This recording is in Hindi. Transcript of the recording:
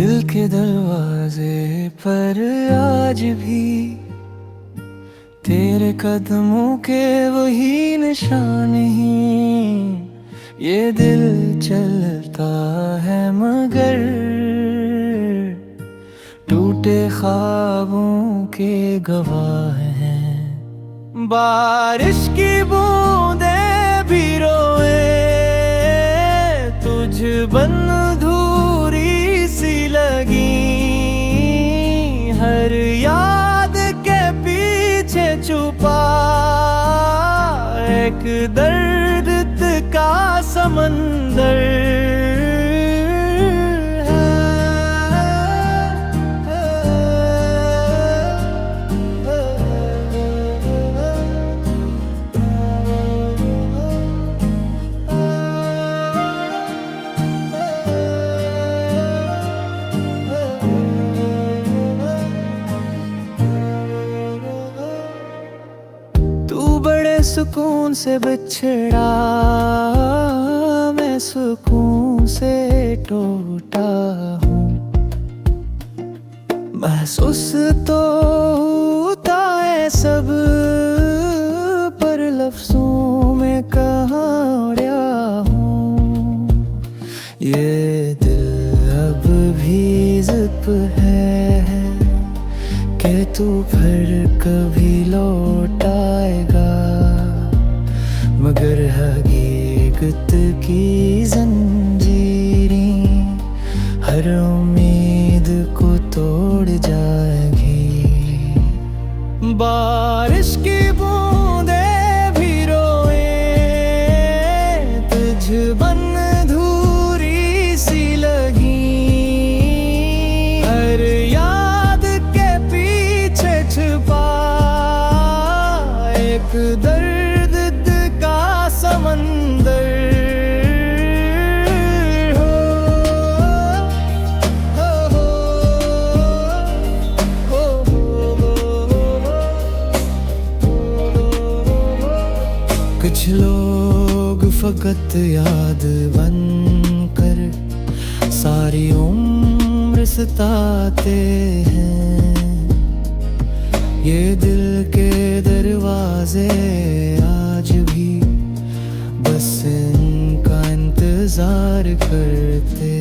दिल के दरवाजे पर आज भी तेरे कदमों के वही निशान हैं। ये दिल चलता है मगर टूटे ख्वाबों के गवाह हैं। बारिश की बूंदें भी रोए तुझ बन धूरी सी लगी। हर याद के पीछे छुपा एक दर्द का समंदर सुकून से बिछड़ा, मैं सुकून से टूटा हूँ। महसूस तो होता है सब, पर लफ्जों में कहाँ रहा हूँ। ये दिल अब भी जिद है कि तू फिर कभी लौट आएगा, मगर हकीकत की जंजीरें हर उम्मीद को तोड़ जाएगी। बारिश की बूंदें भी रोए तुझ बन धूरी सी लगी। हर याद के पीछे छुपा एक दर्द का समंदर कुछ लोग फकत याद बन कर सारी उम्र सताते हैं। ये दिल के दरवाजे आज भी बस इनका इंतजार करते